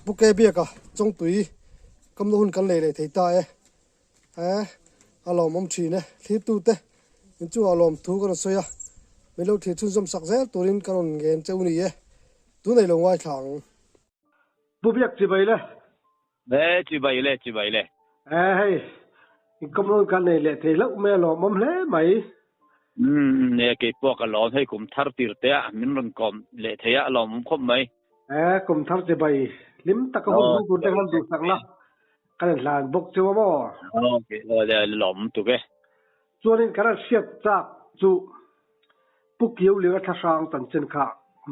buke bia ka chong tui kam no hun kan le le thei ta alom om thi ne thi tu te in chu alom thu kan soya me lo thi chun som sak zel turin kan on gen cheu ni tu nei lo wai thang bu biak chi bai le chi bai le hey in kam no kan le thei lo me lo mom le mai ne ke po ka lo thei kum thar tir te min ron kom le theya alom khom mai kum thar chi bai lim tak ka hun tu te ngal du sang la kan lan bok chu mo okay le lom tu ke chuanin kana siat chak chu pukiu le tha sang tan chen kha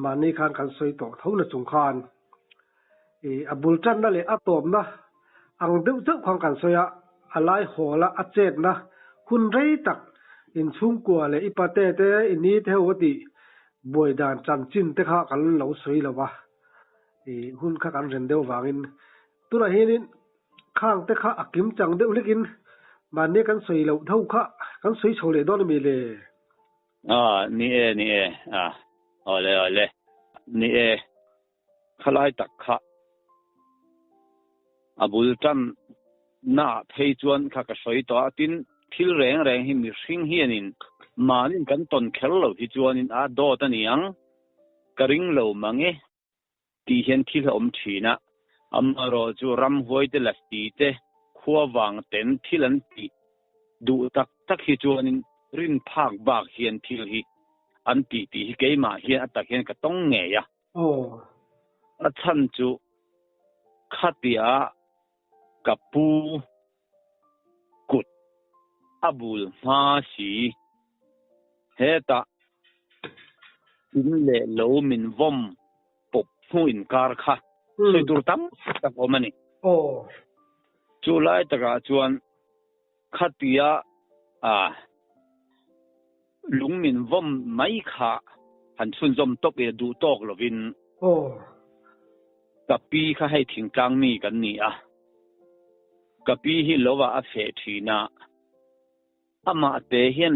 mani khan kan soi to thona chung khan abul chan na le atom na ang deuh deuh khang kan soya alai hola achet na hun rei tak in chung kwa le ipate te ini the hoti boi dan chan chin te kha kan lo soi lawa hun kha kan ren deuh wangin tura hinin khang te kha akim chang deuh lekin mani kan soi lo thau kha kan soi chole don mi le ni ole ni khalai tak kha abul tan na phei chuan kha ka soi to tin thil reng hi mi hring hianin manin kan ton khel lo hi chuanin a do ta niang karing lo mange ti hian thil om thina amaro chu ram hoi te lasti te khuwa wang ten thilan ti du tak hi chuanin rin phak bak hian thil hi an ti hi keima hian atak hian ka tong nge ya a chan chu khatia kapu kut abul ma si heta in le lo min vom pop hu in kar kha soi dur tam tak omani chu lai taka chuan khatia lung min vom mai kha han chun zom top e du tok lovin kapi kha hai thing tlang mi kan ni kapi hi lowa a fe thina ama te hian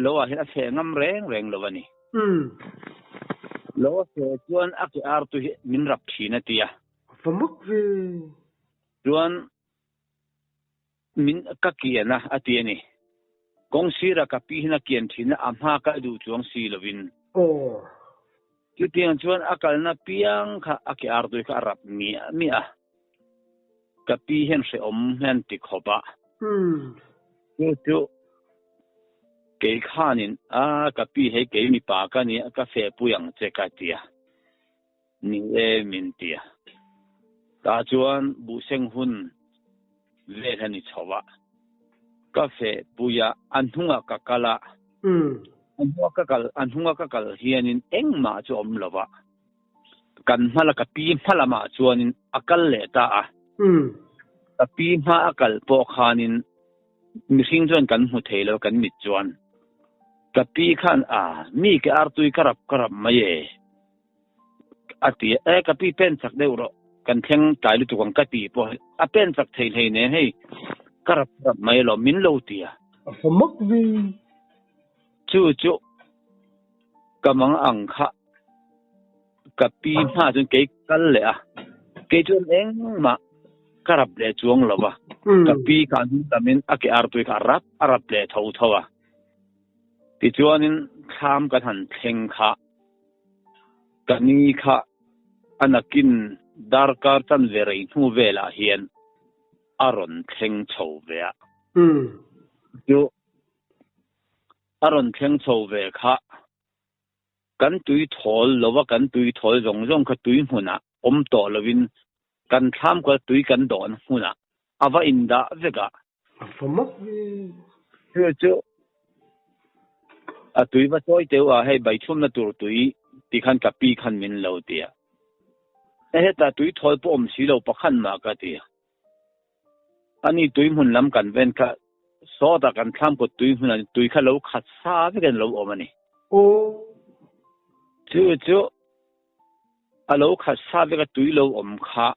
lowa hian a fe ngam reng lovani lo se chuan aki ar tu min rap thina tia famuk ve chuan min kakiana atiani kong sira kapi hina kian thina amha ka du chuang si lovin chu tiang chuan akalna piang kha aki ar tu kha rap mi kapi hen se om hen ti khoba chu ke khanin kapi he ke mi pa ka ni ka fe puyang che ka tia ni min tia ta chuan bu seng hun ve thani chowa ka fe puya anhunga kakala anhunga kakal hianin engma chu om lova kan mala kapi mala ma chuanin akal le ta kapi ma akal po khanin mi hring chuan kan mu theilo kan mit chuan kapi khan mi ke artui karap maye ati kapi pen chak deuro kan theng tai lu tukang kati po a pen chak thei ne hei karap mai lo min lo tia famuk vi chu kamang ang kha kapi ma chun ke kal le ke chun eng ma karap le chuang lova kapi kan tamin ake artui karap arap le thawa ti chuanin kham ka than theng kha kani kha anakin darkar tan verei thu vela hian aron theng chho ve chu aron theng chho ve kha kan tui thol lova kan tui thol rong kha tui huna om to lovin kan tham ko tui kan don huna ava inda vega famuk chu tui va toy tewa hei bai thum na tur tui ti khan kapi khan min lo tia heta tui thol po om si lo pakhan ma ka tia ani tui mun lam kan ven ka so da kan tham ko tui hun tui kha lo khat sa ve kan lo omani chu alo khat sa ve ka tui lo om kha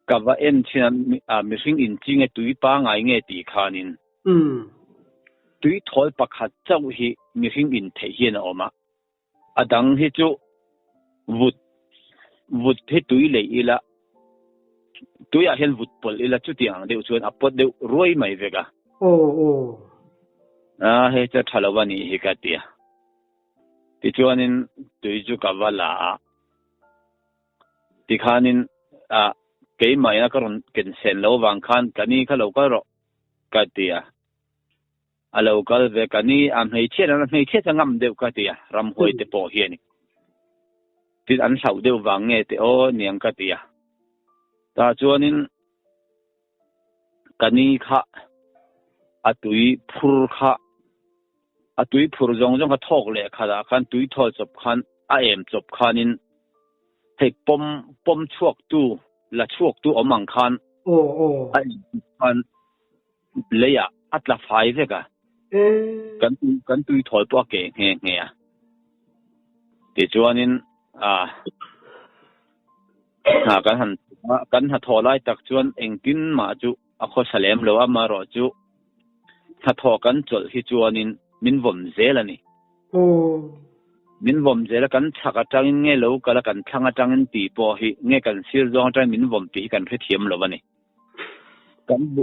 ka va en china mi hring in chinge tui pa ngai nge ti khanin tui thol pakhat chau hi mi hring in thei hian oma adang hi chu vut he tui le ila tôi à hiện vụt bol ila chút tiếng đều chuan apot đều ruồi mai về cả he cha thalawani hi ka tia ti chuanin tui chu kavala ti khanin ke mai na karon ken sen lo wang khan kani kha lo ka ro ka tia alo kal ve kani am hei che ngam deu ka tia ram hoi te po hiani ti an sau deu wang nge te o niang ka tia ta chuanin kani kha atui phur kha atui phur jong jong ka thok le khala khan tui thol chop khan a em chop khanin hei pom chuak tu la chuak tu omang khan ai khan leya atla fai ve ka kan tui thol po ke nge a ti chuanin kan ha tholai tak chuan engtin ma chu a kho salem lo ama ro chu ha tho kan chol hi chuanin min vom zelani min vom zela kan thaka tangin nge lo kala kan thanga tangin ti po hi nge kan sir zong tang min vom ti kan the thiam lo bani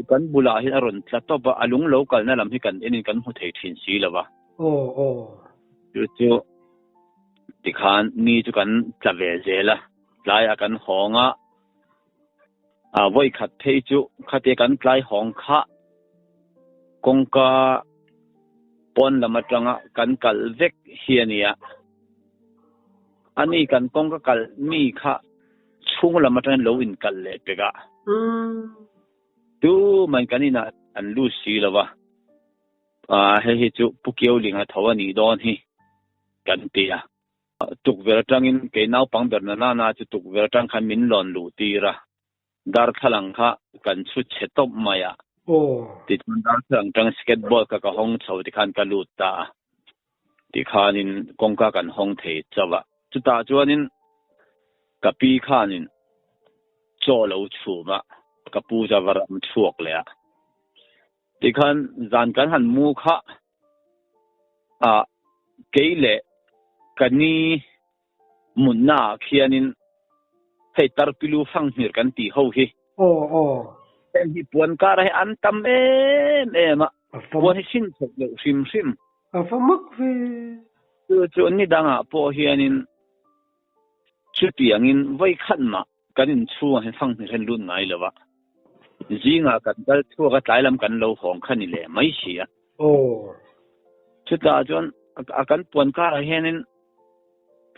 kan bula hi aron tla to ba alung lo kal na lam hi kan enin kan hu thei thin si lawa chu ti khan ni chu kan tla ve zela lai a kan honga voi khat thei chu khate kan klai hong kha kongka pon lama tanga kan kal vek hiania ani kan kongka kal mi kha chung lama tang lo in kal le pega tu man kanina an lu si lawa he chu pukiau linga thawani don hi kan tia tuk ver tangin ke nau pang ber na chu tuk ver tang khan min lon lu tira dar thalang kha kan chu chetop maya ti dar thalang tang skateball ka hong chho ti khan ka lut ta ti khanin kongka kan hong thei chawa chu ta chuanin kapi khanin cho lo chuma kapu jawaram chuak le ti khan zan kan han mu kha keile kani munna khianin hei tarpilu phang hmir kan ti ho hi em hi puan ka ra an tam em puan hi sin chok le sim famak ve chu ni danga po hianin chutiangin vai khan ma kanin chu he phang hmir hen lun ngai lawa zinga kan dal chu ka tlailam kan lo hong khani le mai sia chuta jon akan puan ka ra hianin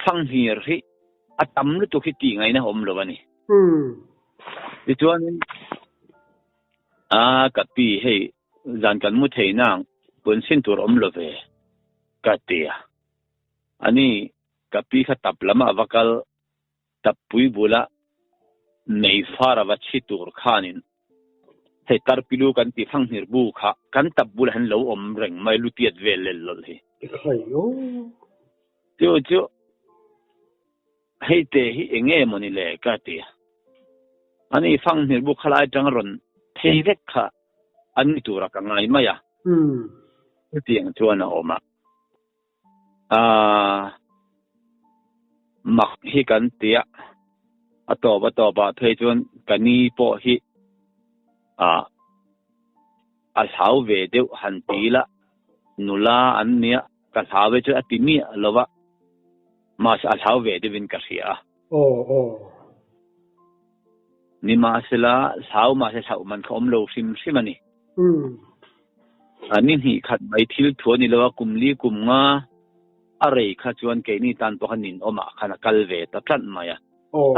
phang hmir hi atam lu tu khiti ngai na hom lo bani ti chuanin kapi hei zan kan mu thei nang pun sin tur om lo ve ka tia ani kapi kha tap lama vakal tapui bula nei fara va chitur khanin hei tarpilu kan ti phang hmir bu kha kan tap bul han lo om reng mai lu tiat vel lel lol hi chu hei te hi enge moni le ka tia ani phang hmir bu khalai tang ron thei vek kha ani tura ka ngai maya tiang chuana oma mak hi kan tia atoba thei chuan kani po hi a thau ve deu han tila nula an nia ka thawe chu atimi lowa ma sa thau ve devin ka ria ni ma sela thau ma se thau man khom lo simani ani hi khat mai thil thuani lawa kumli kumnga arei kha chuan ke ni tan to hanin oma khana kalve ta tlan maya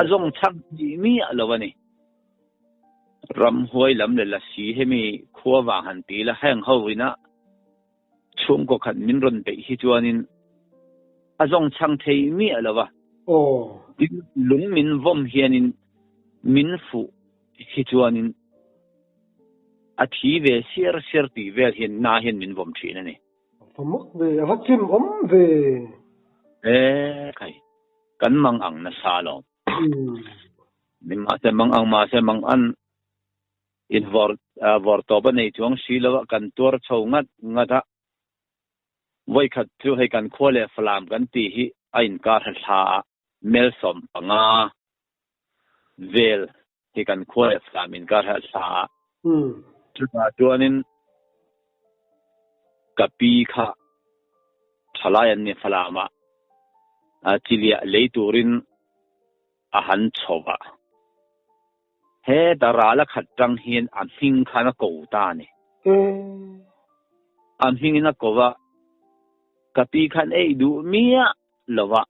azong chang mi alawani ram huai lam le la si hemi khuwa han ti la hang hoina chung ko khan min ron pe hi chuanin azong chang thei mi alawa lung min vom hianin min fu hi chuanin athi ve ser ti vel hian na hian min vom thina ni famak ve hachim om ve kai kan mang ang na salo ni ma se mang an in vor to ba nei chuang silawa kan tur chongat ngata voi khat chu hei kan khole flam kan ti hi ain kar tha mel som panga vel thì kan khoi flamin ka ra sa chu ta chuanin kapi kha thalayan ni falama chilia leiturin a han chowa he darala khatrang hian an hing khana ko ta ni an hing na kowa kapi khan ei du mia lowa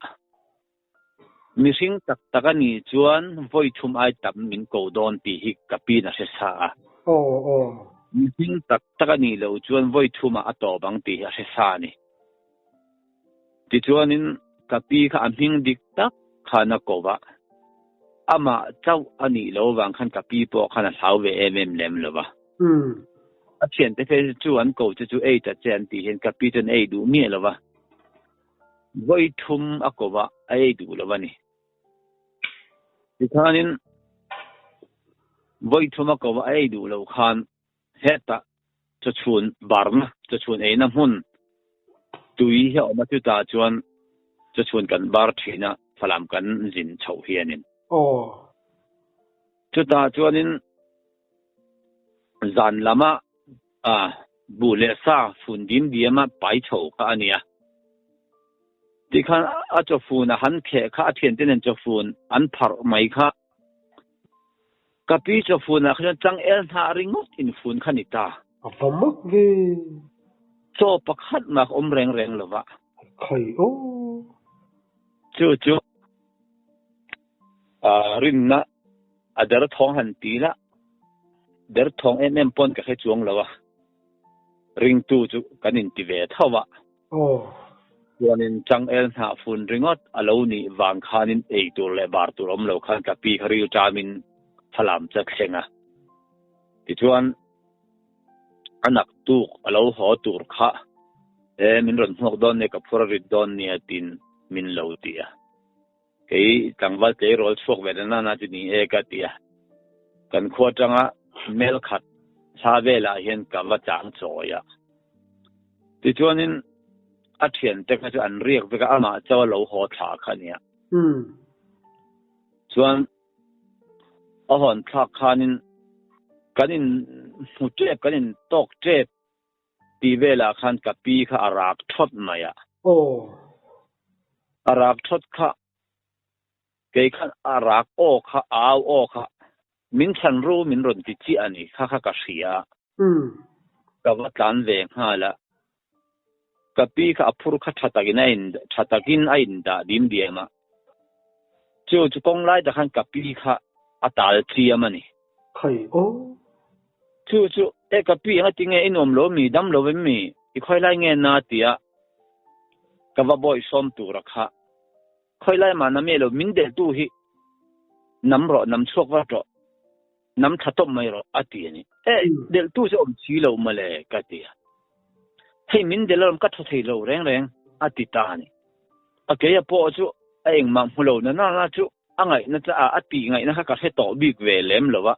missing tak takani chuan voi thum ai tam min ko don ti hi kapi na se sa missing tak takani lo chuan voi thuma ato bang ti a se sa ni ti chuanin kapi kha an hing dik tak khana kowa ama chau ani lo wang khan kapi po khana hauwe lem lowa a thian te fe chuan ko chu ei ta chen ti hen kapi chen ei du mi lowa voi thum a kowa ei du lowa ni Ikanin voi thuma ko ai du lo khan heta cho chun barna cho chun e na hun tui he ma tu ta chuan cho chun kan bar thina phalam kan jin chho hianin tu ta chuanin zan lama bu le sa fun dim diama pai chho ka ania ti khan a cho fun a han khe kha thian ten cho fun an phar mai kha kapi cho fun a khan chang el tha ringot in fun khanita apamak ve cho pakhat ma om reng lova khai chu rin na adar thong han ti la der thong em pon ka khe chuang lova ring tu chu kanin ti ve thawa chuanin chang el na fun ringot alo ni wang khanin ei tur le bar tur om lo khan kapi khari chamin phalam chak henga ti chuan anak tu alo ho tur kha min ron hok don ne ka phura ri don ni atin min lo tia kei tangwal te rol chok ve na na ti ni e ka tia kan kho changa mel khat sa vela hian ka wa chang choya ti chuanin a thian te kha chu an riek ve ka ama chaw lo ho tha khania chuan a hon thak khanin kanin mute kanin tok tre ti vela khan kapi kha arak thot maya arak thot kha ke khan arak o kha aw o kha min chan ru min ron ti chi ani kha ka sia ka wa tlan ve hala kapi kha apur kha thatakin ain da dim diema chu kong lai da khan kapi kha atal chiamani khai chu e kapi ha tinge inom lo mi dam lo mi I khoi lai nge na tia ka va boy som tu rakha khoi lai ma na me lo min del tu hi nam ro nam chok wa ro nam thatom mai ro ati ni del tu se om chi lo ma le ka tia hei min del rom ka thei lo reng ati ta ni a ke ya po chu a eng ma hmu lo na chu angai na cha ati ngai na ka he to big ve lem lo wa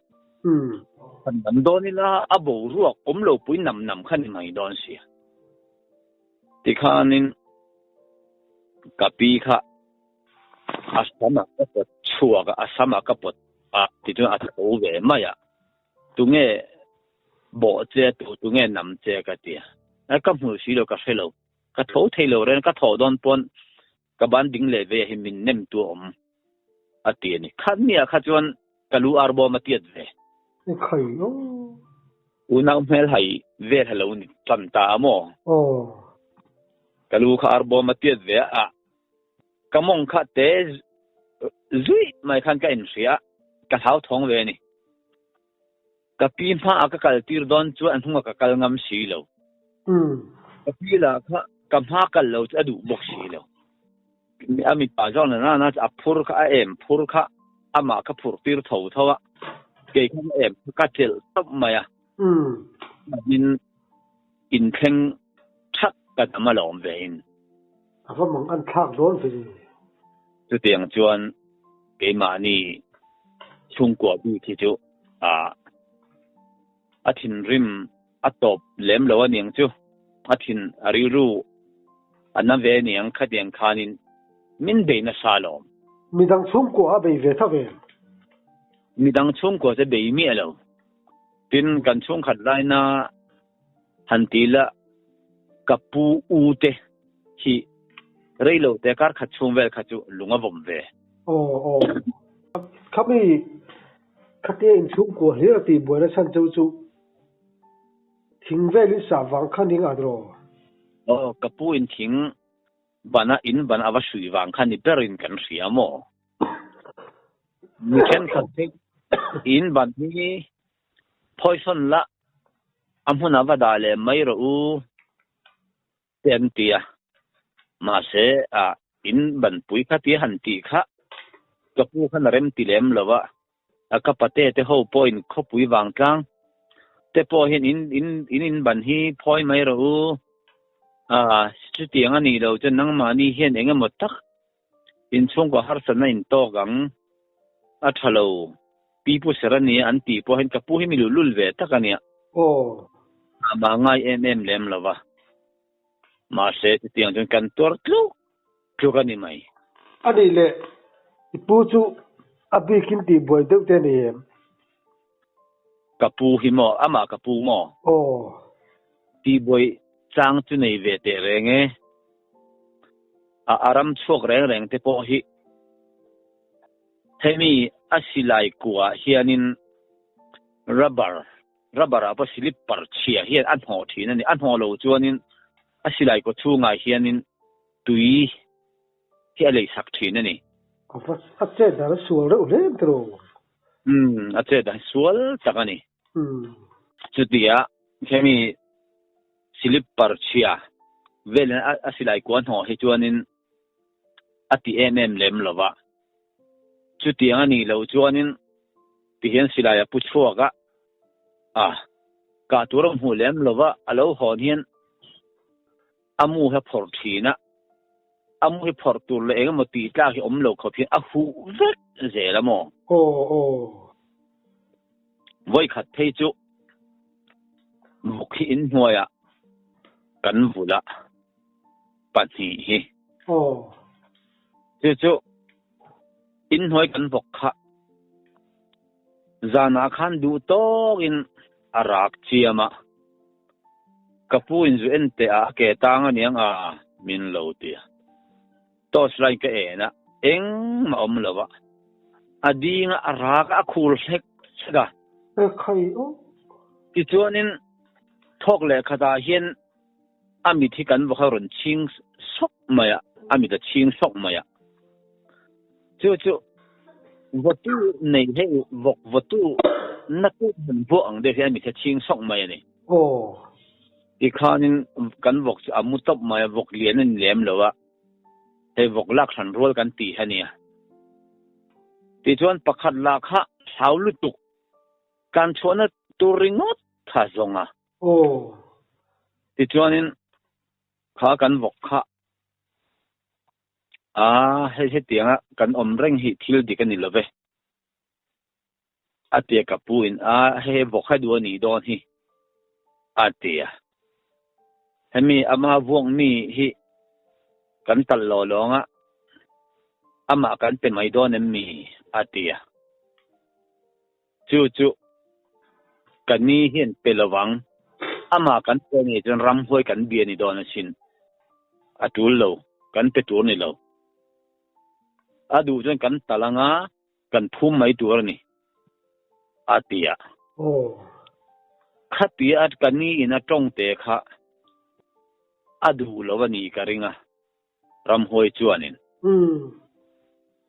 nam don ni la abo ruak om lo pui nam khan mai don sia ti khanin kapi kha asama ka pot chua ka asama ka pot ti tu at o ve maya tu nge bo che tu nge nam che ka tia a ka mu si lo ka helo ka tho thelo ren ka tho don pon ka ban ding le ve hi min nem tu om ati ni khan nia kha chuan kalu arbo ma tiat ve khai unang mel hai ve halo ni tan ta mo kalu kha arbo ma tiat ve kamong kha te zui mai khan ka in sia ka thau thong ve ni ka pi ma ka kal tir don chu an hunga ka kal ngam si lo ka pi la kha ka ma kal lo adu bok si lo mi ami pa jong na a phur kha em phur kha ama ka phur tir tho thawa ke khan em ka tel top maya in theng thak ka ma lom ve in a mong an thak don ve chu tiang chuan ke ma ni chung ko bi thi chu a thin rim a top lem lo aniang chu a thin ari ru ana ve niang kha tiang khanin min be na salom mi dang chung ko a be ve tha ve mi dang chung ko se be mi lo tin kan chung khat lai na han ti la kapu u te hi rei lo te kar khat chung vel khat chu lunga vom ve oh kami khatia in chung ko hlia ti boina san chu thing ve li sa wang khan ding adro kapu in thing bana in ban awa shui wang khan ni perin kan ria mo mi chen khat te in ban ni poison la amhuna wa da le mai ro u ten tia ma se a in ban pui kha ti han ti kha kapu khan rem ti lem lawa a kapate te ho point kho pui wang tlang te po hin in ban hi phoi mai ro u chu tiang ani lo chen nang ma ni hian enga mo tak in chung ko har san in to gang a thalo pi pu serani an ti po hin kapu hi mi lul ve takania ma ngai em lem lawa ma se tiang chen kan tor tlu ka ni mai ani le ipu chu abi kin ti boy deuh te ni kapu hi mo ama kapu mo ti boy chang chu nei ve te renge aram chok reng te po hi hemi asilai kwa hianin rubber apa slip par chia hian an ho thin ani an ho lo chuanin asilai ko chunga hianin tui hi alei sak thin ani ache dar sual ro le tro ache da sual takani chutia hemi slip par chia vel asilai ko an ho hi chuanin ati lem lova chutia ani lo chuanin ti hian silaya pu chuaka ka turam hu lem lova alo hon hian amu he phor thina amu he phor tur le eng mo ti tla hi om lo kho phi a hu vet zela mo voi khat thei chu mukhi in hnuaya kan vula pati hi chu in hoi kan vok kha zana khan du to in arak chiama kapu in zu ente a ke tang aniang min lo tia to slai ka ena eng ma om lova adinga arak a khul hlek chada khai ti chuanin thok le khata hian ami thi kan vokha ron ching sok maya ami da ching sok maya chu votu nei he vok votu na tu bo ang de he mi the ching sok mai ni ti khanin kan vok chu amu top mai vok lian in lem lowa he vok lak than rol kan ti hania ti chuan pakhat la kha saulu tuk kan chona turingot tha zonga ti chuanin kha kan vok kha he tianga kan om reng hi thil dik ani love atia kapuin he vokha du ani don hi atia hemi ama vong mi hi kan tal lo longa ama kan pe mai don mi atia chu kani hian pelawang ama kan pe ni jon ram hoi kan bi ani don sin atul lo kan pe tur ni lo adu jon kan talanga kan phum mai tur ni atia khatia at kani ina tong te kha adu lowani karinga ram hoi chuanin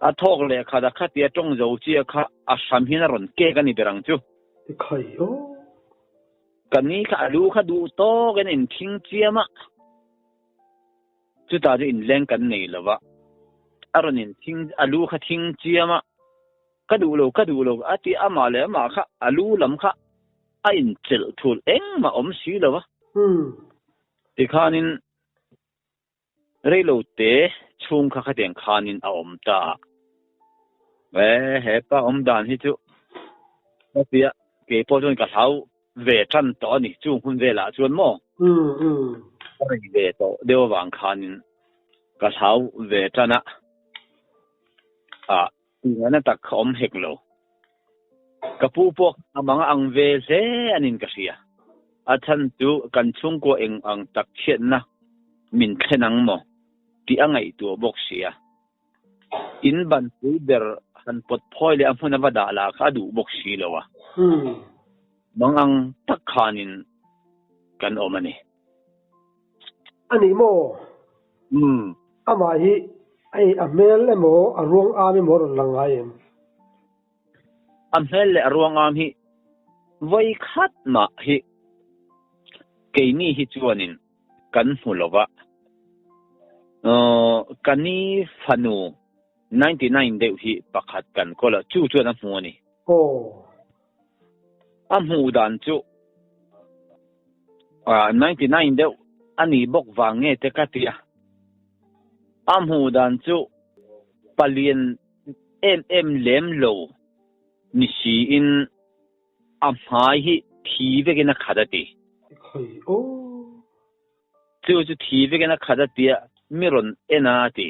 a thok le kha da khatia tong zo chi kha a sam hina ron ke kani berang chu khai kani kha alu kha du to gen in thing chiama chu ta in leng kan nei lova aron in thing alu kha thing chiama kadu lo ati ama le ma kha alu lam kha a in chel thul eng ma om si lova ti khanin reilo te chung kha khateng khanin a om ta he pa om dan hi chu atia ke po jon ka thau ve than to ni chu hun ve la chuan mo ve to deo wang khanin ka thau ve tana ngana tak khom hek lo kapu pok amang ang ve se anin kasia athan tu kan chung ko eng ang tak khiat na min khenang mo ti angai tu bok sia in ban tu ber han pot phoi le amuna wada la kha du bok si lawa bang ang tak khanin kan omani ani mo ama hi ai amel le mo arung ami mo langai em amel le arung am hi vai khat ma hi keini hi chuanin kan hulova kani fanu 99 deuh hi pakhat kan kola chu chuan a hmuani amhu dan chu 99 deuh ani bok wange te katia amhu dan chu palien em lem lo ni si in amhai hi thi vekena khadati chu thi vekena khadati miron enati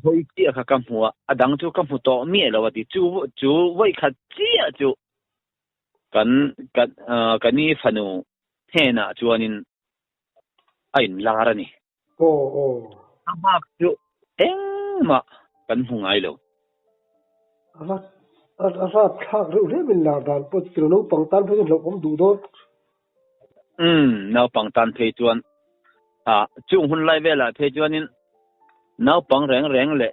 hoi ti kha kam huwa adang chu kam hu to mi lawati chu wai khat chia chu kani fanu hena chuanin ain larani ama chu engma kan hungai lo ara thak ru le min la dan pot kilo no pangtan phe lo om du do naw pangtan phei chuan chung hun lai vela phei chuanin naw pang reng le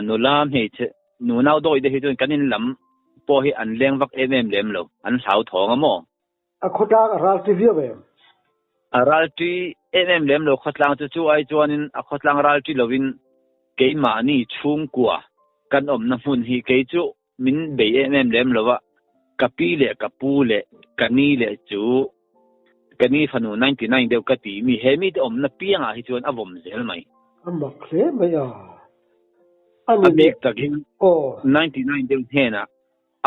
nulam he che nu naw doi de he chuan kanin lam po hi an leng vak em lem lo an sau thong amo khota ral ti vi ve ral ti em lem lo khotlang chu ai chuanin khotlang ral ti lovin ke ma ni chung kwa kan om na hun hi ke chu min be em lem lowa kapi le kapu le kani le chu kani fanu 99 deuh kati mi he mi te om na pianga hi chuan avom zel mai amma khle mai ani big takin 99 deuh hena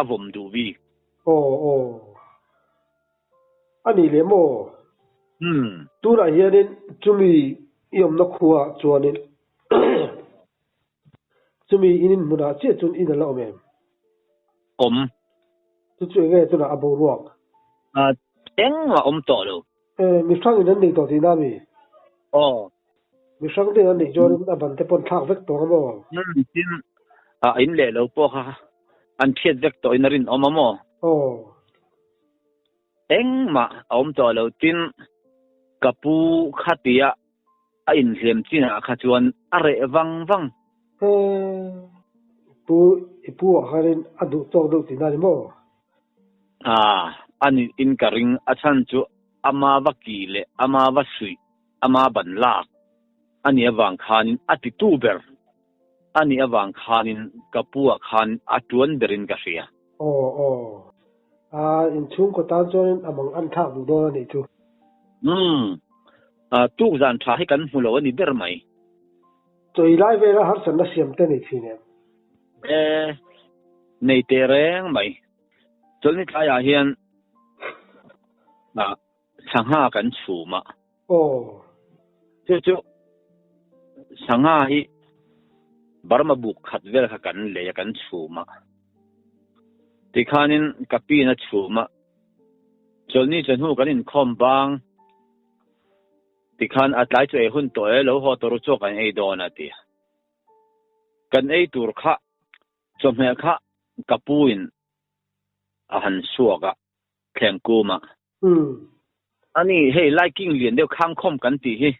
avom du vi ani le mo tura hianin chumi yom na khuwa chuanin chumi inin muna che chun in la omem chu nge tu na abo ruak engwa to lo mi sang in ni to ti na mi mi sang de ni jor na ban te pon thak vek to mo tin in le lo po kha an thiet vek to inarin omamo engma to lo tin kapu khatia a in hlem china kha chuan are wang pu harin adu tok do ti na mo ani in karing achan chu ama waki le ama wasui ama ban la ani awang khanin ati tuber ani awang khanin kapua khan atuan berin ka ria in chung ko tan chorin amang an thak du do ni chu tu zan tha hi kan hulo ni ber mai choi lai ve ra har san na siam te ni thine nei te reng mai chulni kaya hian sangha kan chuma chu sangha hi barma buk khat vel kha kan le kan chuma tikhanin kapi na chuma chulni chanhu kanin khom bang tikhan atlai chu e hun to e lo ho toru chu kan ei dona ti kan ei tur kha chome kha kapuin ahan suaga thlengkuma ani hei liking lian deuh khang khom kan ti hi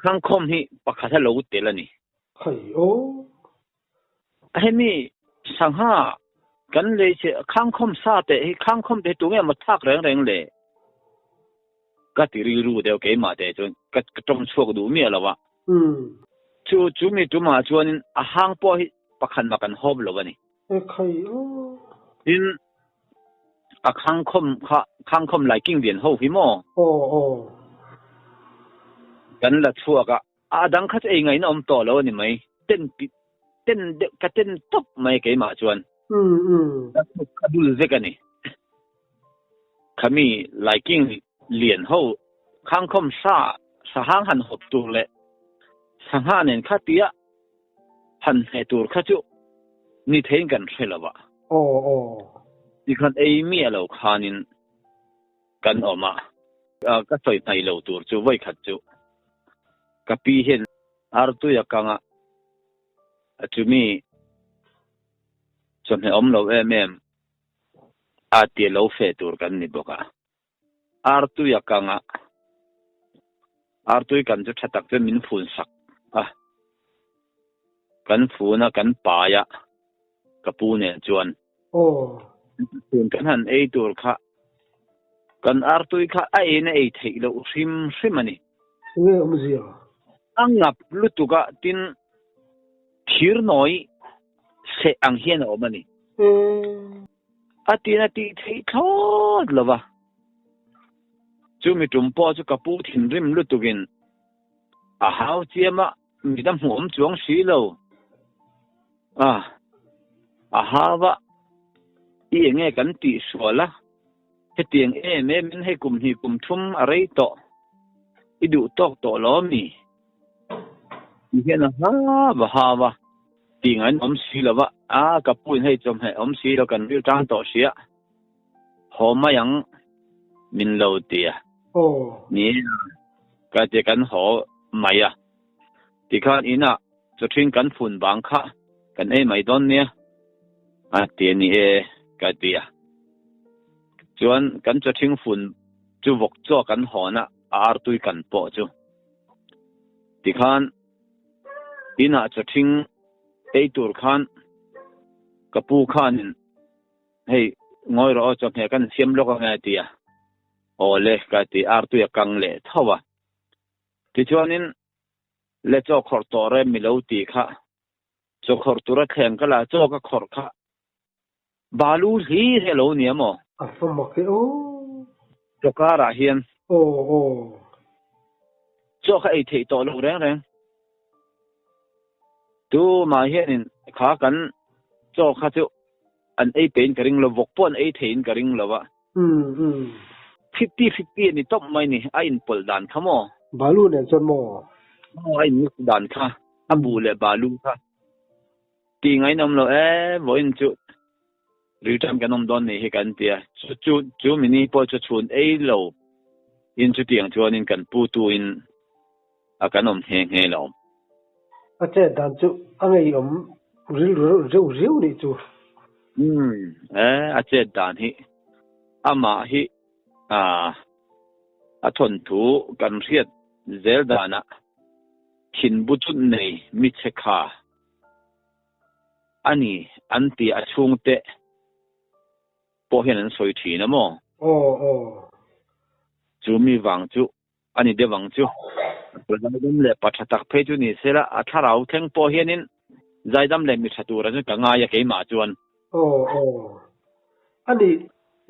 khang khom hi pakhat lo telani hemi sangha kan le che khang khom sa te hi khang khom te tunge ma thak reng le ka ti ri ru deuh ke ma te chon ka tong chuak du mi alawa chu mi tu ma chuanin a hang po hi pakhan ma kan hob lo bani in a khang khom liking lian ho hi mo kan la chuaka adang khat ei ngai na om to lo ni mai ten top mai ke ma chuan ka dul vekani khami liking lian ho khang khom sa hang han hop tu le sangha nen khatia han he tur kha chu ni thein kan threlawa ที่คันมีเราขานินกันออกมาก็ใส่ในเราตัวจูไว้ขัดจูกับปีเห็นตัวอยากกังจูมีจนให้เราเตียเราเฟตัวกันนี่บอกตัวอยากกังตัวกันจะชัดจะมินฟูนสักกันฟูนะกันป่ายกับปูเนี่ยจวนฟูนกันหันตัวค่ะกันตัวค่ะเนี่ยที่เราซิมมันนี่งับลุตุกะตินขีร์น้อยเสอังเฮียนออกมานี่ตีนที่ทอดละวะจูมีจุ่มปอจูกับปูถิ่นริมลุตุกินหาวเจียมมีดำหัวจวงสีเหลาหาวะอีเงี้ยกันตีสวละให้เตียงมันให้กลุ่มหีกลุ่มทุ่มอะไรต่ออีดูตอกต่อล้อมีเห็นนะฮาวะตีงั้นสีละวะกับปูนให้จมให้สีแล้วกันวิจารณ์ต่อเสียหอมมายังมินเลวเตียนี่ก็จะกันหอไม่ที่ข้าอินะจะทิ้งกันฝุ่นบางค่ะกันไม่ตอนเนี้ยเตียนี่ก็เตียจวนกันจะทิ้งฝุ่นจูวกจ่อกันหอนะตุยกันปอจูที่ข้าอินะจะทิ้งตัวข้านกับปูข้านให้งอยรอจบเนี่ยกันเสียมลกไงเตียเล็กก็ตีตัวอยากกังเล่เท่าว่าที่ชวนนี้เล่เจ้าขอร์ตัวเริ่มมีเลวตีค่ะเจ้าขอร์ตัวแข่งก็ละเจ้าก็ขอร์ค่ะบาลูฮีเฮโลเนี่ยมั้งสมบัติเจ้าการะเฮียนเจ้าก็ที่ตัวลูกแรงดูมาเฮียนขากันเจ้าข้าเจ้าอันเป็นกระดิ่งเราวกป้อนเทนกระดิ่งเราวะ50-50นี่ต้องไม่นี่อินปลดันค่ะมั้งบาลูเนี่ยจนมั้งนี่ดันค่ะบูเล่บาลูค่ะตีไงน้ำเราวันจุหรือทำกันน้ำดอนนี่ให้กันเตียจูมินี่พอจะชวนเราอินจุดเตียงชวนอินกันปูตูอินกันน้ำแห้งเราเจ๊ดันจูอะไรริ้วนี่จูเจ๊ดันฮิมาฮิทนถูกันเรียดเซลดานะขินบุจุนในมิเชคาอันนี้อันที่ช่วงเตะพอเห็นนั้นสวยทีนะมั้งจูมีวังจูอันนี้เดี๋ยววังจูเราจะไม่เล่ปัจจักเพจูนี่เสร็จแล้วถ้าเราแข่งพอเห็นนั้นใจดำเล่มิชตัวเราจะง่ายกี่มาจวนอันนี้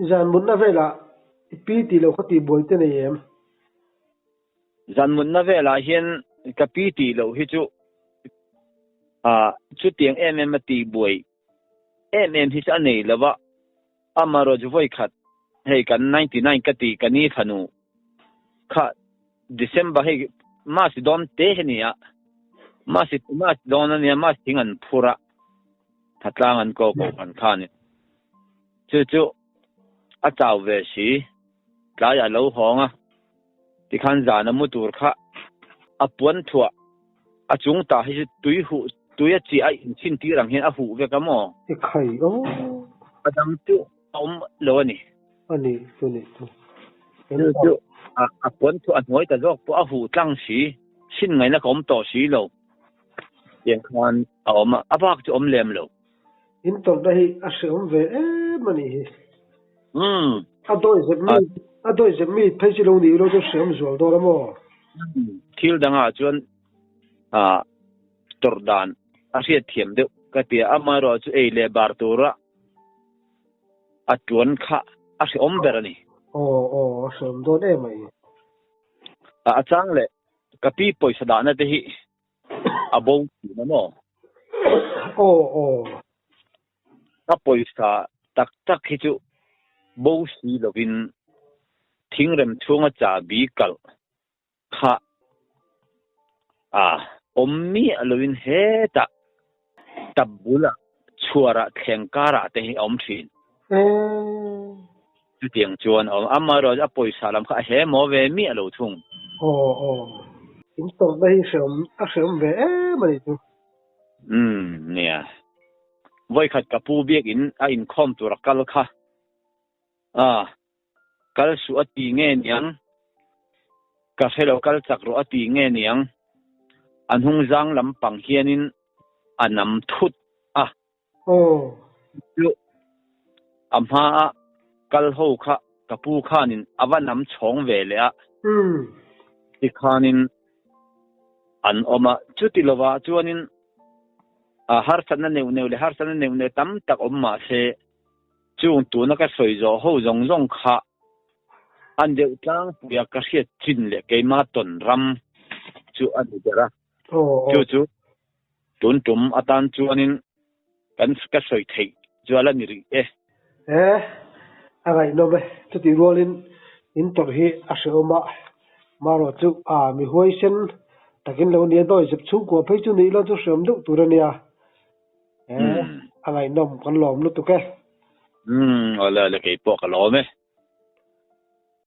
จานมุนน่าเวลาปีที่เราขัดบ่อยเท่านี้จานมุนน่าเวลาเห็นกับปีที่เราฮิจูจุดเตียงมาตีบ่อยที่จะเนี่ยแล้วว่ามาเราจะไว้ขัดให้กัน99กตีกันนี่ขนูค่ะDecember ให้มาสิดอนเตะเนี่ยมาสิดอนเนี่ยมาสิงันพูระทัดลางันก็กันข้านี่จู่เจ้าเวสีกลายเป็นเราห้องที่ขันจานมุตุรค่ะปวนถั่วจุงตาให้ตุยจีชินตีรังเห็นหูเวกัมอไข่ดังจู่โลนี่อันนี้จู่ปวนถั่วน้อยแต่ก็พวกหูตั้งสีชินไงนะก็ต่อสีโลยังคันมาพักจะเลี้ยมโลอินตอนได้เสียเวมันนี่โดยจะมีเพจลงนี้เราจะเสียมส่วนตัวละมั้งทิลดังจวนตัวดานเสียเทียมเดียวก็เตียมาเราจะเลบาร์ตัวละจวนค่ะเสียเบอร์นี่เสียมตัวได้ไหมจังเลยก็ปีปอยสดานนั่นเองบ่าวนะมั้งก็ปอยสดตักที่จูบ่าวสีเราวินทิ้งเรื่องช่วงจ่าบีกัลค่ะมีเราวินเฮตับบุละช chuara thengkara te hi om thin chu tiang chuan om amaro a poisa lam kha he mo ve mi alo thung in tor dai sem ve mari tu nia voi khat kapu biak in a in khom tur kal kha kal su ati nge niang ka phelo kal chak ro ati nge niang an hung jang lam pang hianin anam thut lu amha kal ho kha kapu khanin awanam chhong ve le a ikhanin an oma chutilowa chuanin har sanna neu le har sanna neu tam tak omma se chung tu na ka soizo ho zong zong kha an deuh tlang puya ka hriat chin le keima ton ram chu an dera chu tun tum atan chuanin kan ka soi thei chuala ni ri agai no be chuti rolin in tor hi asoma maro chu mi hoi sen takin lo ni doi sep chu ko phei chu ni lo chu sem du turania agai nom kan lom lu tu ke ala le ke po ka lo me